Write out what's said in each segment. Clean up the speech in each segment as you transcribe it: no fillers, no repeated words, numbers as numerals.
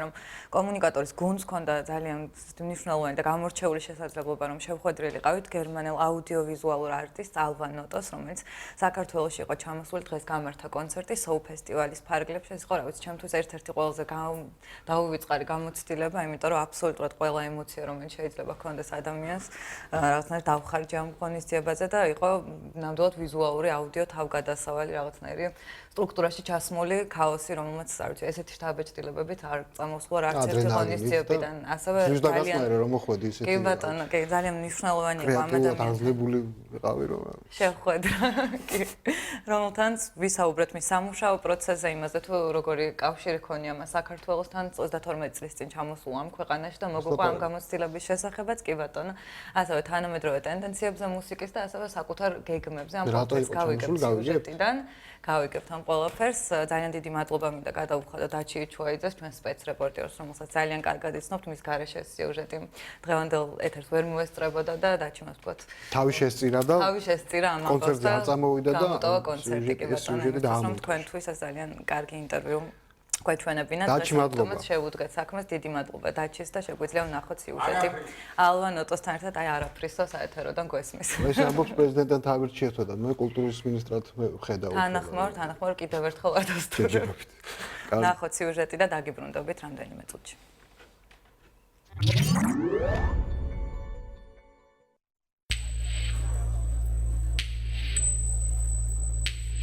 რომ კომუნიკატორის გუნდს ჰქონდა ძალიან მნიშვნელოვანი და გამორჩეული შესაძლებლობა რომ შევხვედრილიყავით გერმანელ აუდიოვიზუალურ არტისტს ალვა ნოტოს, რომელიც საქართველოში იყო ჩამოსული, დღეს გამართა კონცერტი SOU ფესტივალის ფარგლებში. ეს იყო რა ვიცი, ჩემთვის ერთ-ერთი ყველაზე დაუვიწყარი გამოცდილება, იმიტომ რომ აბსოლუტურად ყველა ემოცია, რომელიც შეიძლება ჰქონდეს ადამიანს, რაღაცნაირად დავხარჯე ამ ღონისძიებაზე და იყო ნამდვილად ვიზუალური აუდიო თავგადასავალი რაღაცნაირი სტრუქტურაში ჩასმული ქაოსი, რომელმაც არ ვიცი, ესეთი შთაბეჭდილებებით არ წამოსულა არც ერთი ღონისძიებიდან. ასევე ძალიან რომ მოხვედი ისეთი. კი ბატონო, კი ძალიან მნიშვნელოვანი იყო ამ ადამიანს. აღლებული ვიყავი რომ შევხვედრა, კი. რომელთანაც ვისაუბრეთ მის სამუშაო პროცესზე, იმაზე თუ როგორი კავშირი ჰქონია მას საქართველოსთან 32 წლის წინ ჩამოსულა ამ ქვეყანაში და მოგვიყვა ამ გამოცდილების შესახებაც, კი ბატონო. ასევე თანამედროვე ტენდენციებზე მუსიკის და ასევე საკუთარ გეგმებზე ამ პროცესს გავიგებთ სიუჟეტიდან. გავიგებთ ამ ყველაფერს. ძალიან დიდი მადლობა მინდა გადავუხადო დაჩი ჩუაიძეს, ჩვენს სპეცრეპორტერს, რომელსაც ძალიან კარგად იცნობთ, მის გარეშე სიუჟეტი დღევანდელ ეთერს ვერ მოესწრებოდა და დაჩი მას ვთქვათ. თავი შესწირა და თავი შესწირა ამ კონცერტზე არ წამოვიდა და გამოტოვა კონცერტი კი ბატონო. თქვენთვის ეს ძალიან კარგი ინტერვიუ გვეჩვენებინათ და თუმცა შევუდგეთ საქმეს. დიდი მადლობა დაჩის და შეგვიძლია ვნახოთ სიუჟეტი ალვა ნოტოსთან ერთად აი არაფრისო საეთეროდან გვესმის. ეს ამბობს პრეზიდენტთან თავი რჩიეთო და მე კულტურის მინისტრად ვხედავ. თანახმოვარ კიდევ ერთხელ ვარ დასტურებით. ნახოთ სიუჟეტი და დაგიბრუნდებით რამდენიმე წუთში.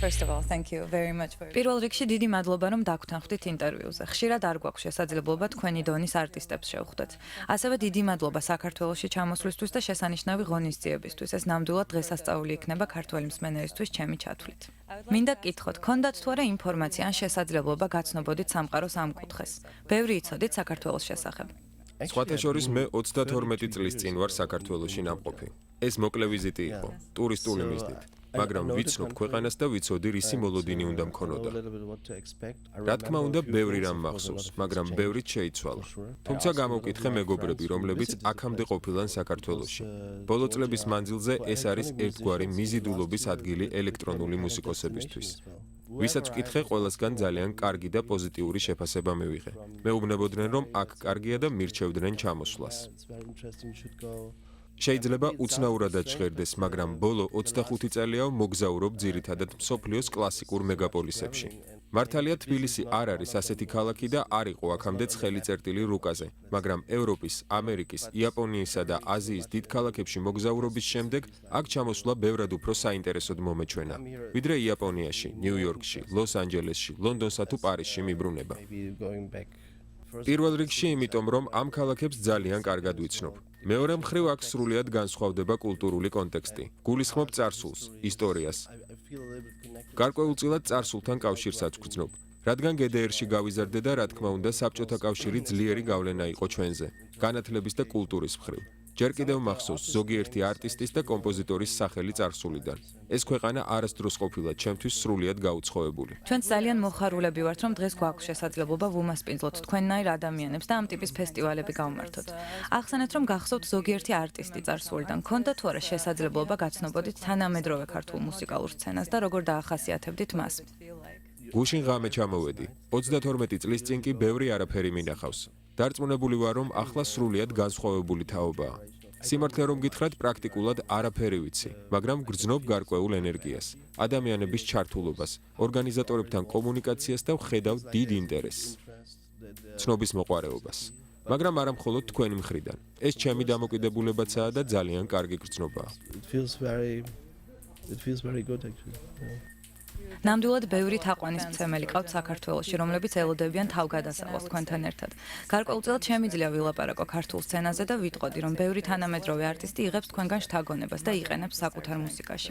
First of all, thank you very much for. პირველ რიგში დიდი მადლობა რომ დაგვთანხმდით ინტერვიუზე. ხშირად არ გვაქვს შესაძლებლობა თქვენი დონის არტისტებს შევხვდეთ. ასევე დიდი მადლობა საქართველოში ჩამოსვლისთვის და შესანიშნავი ღონისძიებისთვის. ეს ნამდვილად დღესასწაული იქნება ქართველი მსმენელისთვის ჩემი ჩათვლით. მინდა გკითხოთ, გქონდათ თუ არა ინფორმაცია ან შესაძლებლობა გაცნობოდით სამყაროს ამ კუთხეს? ბევრი იცოდით საქართველოს შესახებ? სხვათა შორის მე 32 წლის წინ ვარ საქართველოში ნამყოფი. ეს მოკლე ვიზიტი იყო, ტურისტული მიზნით. მაგრამ ვიცნობ ქვეყანას და ვიცოდი რისი მოლოდინი უნდა მქონოდა. რა თქმა უნდა, ბევრი რამ მახსოვს, მაგრამ ბევრიც შეიცვალა. თუმცა გამოვკითხე მეგობრები, რომლებიც აქამდე ყოფილან საქართველოში. ბოლო წლების მანძილზე ეს არის ერთგვარი მიზიდულობის ადგილი ელექტრონული მუსიკოსებისთვის. ვისაც ვკითხე, ყველასგან ძალიან კარგი და პოზიტიური შეფასება მივიღე. მეუბნებოდნენ, რომ აქ კარგია და მირჩევდნენ ჩამოსვლას. შეიძლება უცნაურადაც ჟღერდეს, მაგრამ ბოლო 25 წელია მოგზაურობ ძირითადად მსოფლიოს კლასიკურ მეგაპოლისებში. მართალია თბილისი არ არის ასეთი ქალაქი და არ იყო აქამდე ცხელი წერტილი რუკაზე, მაგრამ ევროპის, ამერიკის, იაპონიისა და აზიის დიდ ქალაქებში მოგზაურობის შემდეგ აქ ჩამოსვლა ბევრად უფრო საინტერესოდ მომეჩვენა, ვიდრე იაპონიაში, ნიუ-იორკში, ლოს-ანჯელესში, ლონდონსა თუ პარიზში მიბრუნება. პირველ რიგში იმიტომ, რომ ამ ქალაქებს ძალიან კარგად ვიცნობ. მეორე მხრივ აქ სრულიად განსხვავდება კულტურული კონტექსტი. გულისხმობ წარსულს, ისტორიას. გარკვეულწილად წარსულთან კავშირსაც ვგრძნობ. რადგან GDR-ში გავიზარდე და რა თქმა უნდა საბჭოთა კავშირი ძლიერი გავლენა იყო ჩვენზე, განათლების და კულტურის მხრივ. ჯერ კიდევ მახსოვს ზოგიერთი არტისტის და კომპოზიტორის სახელი წარსულიდან. ეს ქვეყანა არასდროს ყოფილა ჩემთვის სრულიად გაუცხოებული. ჩვენც ძალიან მოხარულები ვართ, რომ დღეს გვაქვს შესაძლებლობა ვუმასპინძლოთ თქვენნაირ ადამიანებს და ამ ტიპის ფესტივალები გავმართოთ. ახსენეთ, რომ გახსოვთ ზოგიერთი არტისტი წარსულიდან. გქონდა თუ არა შესაძლებლობა გაცნობოდით თანამედროვე ქართულ მუსიკალურ სცენას და როგორ დაახასიათებდით მას? გუშინ ღამე ჩამოვედი. 32 წლის წინ კი ბევრი არაფერი მინახავს. დარწმუნებული ვარ, რომ ახლა სრულიად განსხვავებული თაობაა. სიმართლე რომ გითხრათ, პრაქტიკულად არაფერი ვიცი, მაგრამ გრძნობ გარკვეულ ენერგიას, ადამიანების ჩართულობას, ორგანიზატორებთან კომუნიკაციას და ვხედავ დიდ ინტერესს, ცნობის მოყვარეობას. მაგრამ არა მხოლოდ თქვენი მხრიდან. ეს ჩემი დამოკიდებულებაცაა და ძალიან კარგი გრძნობაა. ნამდვილად ბევრი თაყვანისმცემელი ყავთ საქართველოში, რომლებიც ელოდებიან თავგადასავალს თქვენთან ერთად. გარკვეულწილად შემიძლია ვილაპარაკო ქართულ სცენაზე და ვიტყოდი, რომ ბევრი თანამედროვე არტისტი იღებს თქვენგან შთაგონებას და იყენებს საკუთარ მუსიკაში.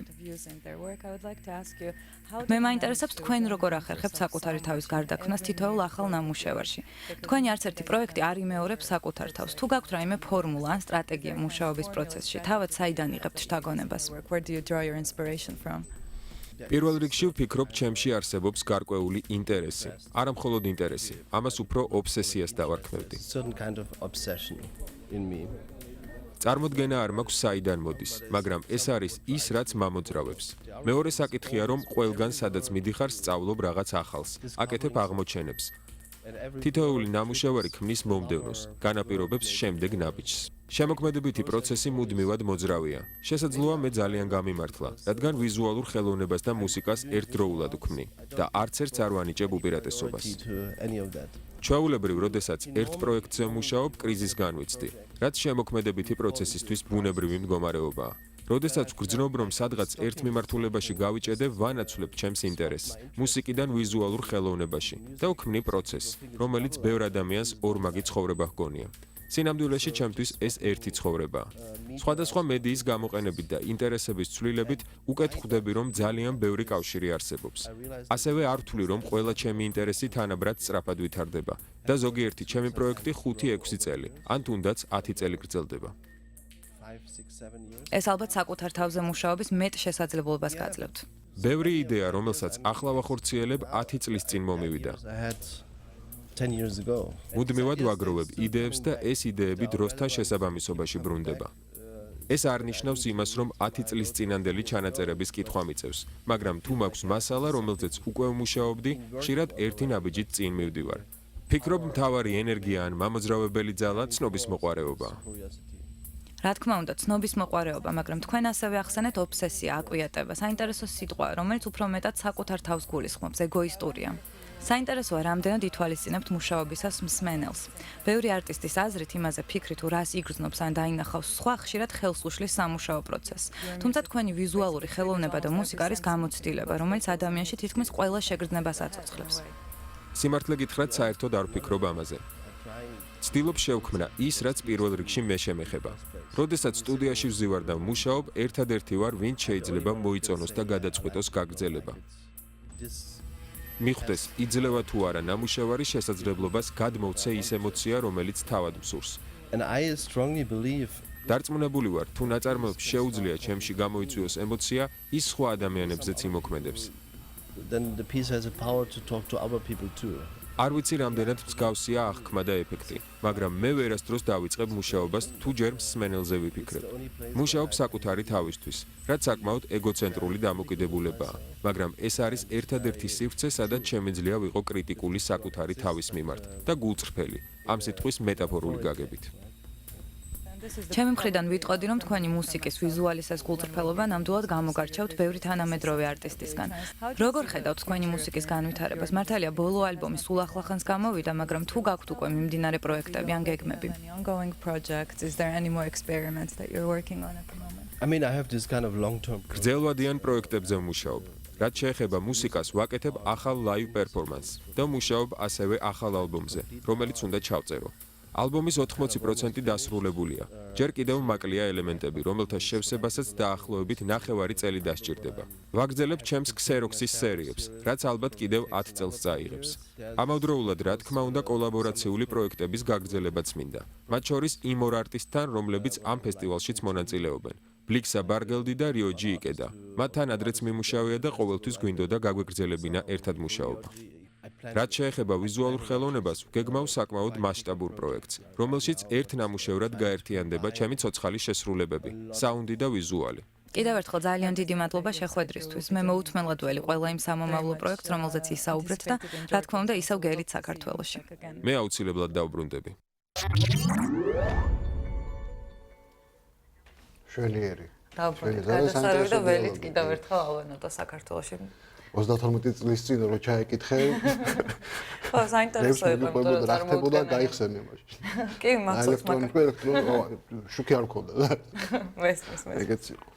მე მაინტერესებს თქვენ როგორ ახერხებთ საკუთარი თავის გარდაქმნას თითოეულ ახალ ნამუშევარში. თქვენი არც ერთი პროექტი არ იმეორებს საკუთარ თავს. თუ გაქვთ რაიმე ფორმულა ან სტრატეგია მუშაობის პროცესში, თავად საიდან იღებთ შთაგონებას? პირველ რიგში ვფიქრობ, ჩემში არსებობს გარკვეული ინტერესი. არა მხოლოდ ინტერესი, ამას უფრო ობსესიას დავარქმევდი. წარმოდგენა არ მაქვს საიდან მოდის, მაგრამ ეს არის ის, რაც მამოძრავებს. მეორე საკითხია, რომ ყველგან სადაც მიდიხარ, სწავლობ რაღაც ახალს, აკეთებ აღმოჩენებს. თითოეული ნამუშევარი ქმნის მომდევნოს, განაპირობებს შემდეგ ნაბიჯს. შემოქმედებითი პროცესი მუდმივად მოძრავია. შესაძლოა მე ძალიან გამიმართლა, რადგან ვიზუალურ ხელოვნებას და მუსიკას ერთდროულად ვქმნი და არც ერთს არ ვანიჭებ უპირატესობას. ჩვეულებრივ, როდესაც ერთ პროექტზე ვმუშაობ, კრიზისს განვიცდი, რაც შემოქმედებითი პროცესისთვის ბუნებრივი მდგომარეობაა. როდესაც ვგრძნობ, რომ სადღაც ერთ მიმართულებაში გავიჭედებ, ვანაცვლებ ჩემს ინტერესს მუსიკიდან ვიზუალურ ხელოვნებაში და ვქმნი პროცესს, რომელიც ბევრ ადამიანს ორმაგი ცხოვრება ჰგონია. სინამდვილეში ჩემთვის ეს ერთი ცხოვრებაა. სხვადასხვა მედიის გამოყენებით და ინტერესების ცვლილებით უკეთ ხვდები, რომ ძალიან ბევრი კავშირი არსებობს. ასევე არ ვთვლი, რომ ყველა ჩემი ინტერესი თანაბრად სწრაფად ვითარდება და ზოგიერთი ჩემი პროექტი 5-6 წელი, ან თუნდაც 10 წელი გრძელდება. ეს ალბათ საკუთარ თავზე მუშაობის მეტ შესაძლებლობას გაძლევთ. ბევრი იდეა, რომელსაც ახლა ვახორციელებ, 10 წლის წინ მომივიდა. მუდმივად ვაგროვებ იდეებს და ეს იდეები დროსთან შესაბამისობაში ბრუნდება. ეს არ ნიშნავს იმას, რომ 10 წლის წინანდელი ჩანაწერების კითხვა მიწევს, მაგრამ თუ მაქვს მასალა, რომელზეც უკვე ვმუშაობდი, ხშირად ერთი ნაბიჯით წინ მივდივარ. ფიქრობ, მთავარი ენერგია ან მამოძრავებელი ძალა ცნობის მოყვარეობაა. რა თქმა უნდა, ცნობის მოყვარეობა, მაგრამ თქვენ ასევე ახსენეთ ობსესია, აკვიატება, საინტერესო სიტყვა, რომელიც უფრო მეტად საკუთარ თავს გულისხმობს, ეგოისტურია. საინტერესოა, რამდენად ითვალისწინებთ მუშაობისას მსმენელს. ბევრი არტისტის აზრით იმაზე ფიქრი თუ რას იგრძნობს ან დაინახავს სხვა, ხშირად ხელს უშლის სამუშაო პროცესს. თუმცა თქვენი ვიზუალური ხელოვნება და მუსიკა არის გამოცდილება, რომელიც ადამიანში თითქმის ყველა შეგრძნებას აცოცხლებს. სიმართლე გითხრათ, საერთოდ არ ვფიქრობ ამაზე. ცდილობ შევქმნა ის, რაც პირველ რიგში მე შემეხება. როდესაც სტუდიაში ვზივარ და ვმუშაობ, ერთადერთი ვარ, ვინც შეიძლება მოიწონოს და გადაწყვეტოს გაგრძელება. მიხვდეს, იძლევა თუ არა ნამუშევარი შესაძლებლობას გადმოვცე ის ემოცია, რომელიც თავად მსურს. დარწმუნებული ვარ, თუ ნაწარმოებს შეუძლია ჩემში გამოიწვიოს ემოცია, ის სხვა ადამიანებზეც იმოქმედებს. არ ვიცი, რამდენად მსგავსია აღქმა და ეფექტი, მაგრამ მე ვერასდროს დავიწყებ მუშაობას, თუ ჯერ მსმენელზე ვიფიქრებ. მუშაობ საკუთარი თავისთვის, რაც საკმაოდ ეგოცენტრული დამოკიდებულებაა, მაგრამ ეს არის ერთადერთი სივრცე, სადაც შემიძლია ვიყო კრიტიკული საკუთარი თავის მიმართ და გულწრფელი, ამ სიტყვის მეტაფორული გაგებით. ჩემი მხრიდან ვიტყოდი, რომ თქვენი მუსიკის ვიზუალის ეს გულწრფელობა ნამდვილად გამოგარჩევთ ბევრი თანამედროვე არტისტისგან. როგორ ხედავთ თქვენი მუსიკის განვითარებას? მართალია, ბოლო ალბომი სულ ახლახანს გამოვიდა, მაგრამ თუ გაქვთ უკვე მიმდინარე პროექტები ან გეგმები? გრძელვადიან პროექტებზე ვმუშაობ. რაც შეეხება მუსიკას, ვაკეთებ ახალ ლაივ პერფორმანსს და ვმუშაობ ასევე ახალ ალბომზე, რომელიც უნდა ჩავწერო. ალბომის 80% დასრულებულია. ჯერ კიდევ მაკლია ელემენტები, რომელთა შევსებასაც დაახლოებით 9 წელი დასჭირდება. ვაგრძელებ ჩემს ქსეროქსის სერიებს, რაც ალბათ კიდევ 10 წელს წაიღებს. ამავდროულად, რა თქმა უნდა, კოლაბორაციული პროექტების გაგრძელებაც მინდა. მათ შორის იმ ორ არტისტთან, რომლებიც ამ ფესტივალშიც მონაწილეობენ. ბლიქსა ბარგელდი და რიო ჯი იკედა. მათთან ადრეც მიმუშავია და ყოველთვის გვინდოდა გაგვეგრძელებინა ერთად მუშაობა. რაც შეეხება ვიზუალურ ხელოვნებას, ვგეგმავ საკმაოდ მასშტაბურ პროექტს, რომელშიც ერთ ნამუშევრად გაერთიანდება ჩემი ცოცხალი შესრულებები, საუნდი და ვიზუალი. კიდევ ერთხელ ძალიან დიდი მადლობა შეხვედრისთვის. მე მოუთმენლად ველი ყველა იმ სამომავლო პროექტს, რომელზეც ისაუბრეთ და რა თქმა უნდა, ისევ გერით საქართველოში. მე აუცილებლად დავბრუნდები. შვენიერი. დავბრუნდეთ. გადასარევი და ველით კიდევ ერთხელ ავანოტა საქართველოში. 38 წლის წინ რო ჩაეკითხე. ხო, საინტერესო იყო, იმიტომ რომ წარმოვიდგინე და გაიხსენე მაშინ. კი, მახსოვს, ელექტრონიკა, შუქი არ მქონდა და. მესმის. ეგეც იყო.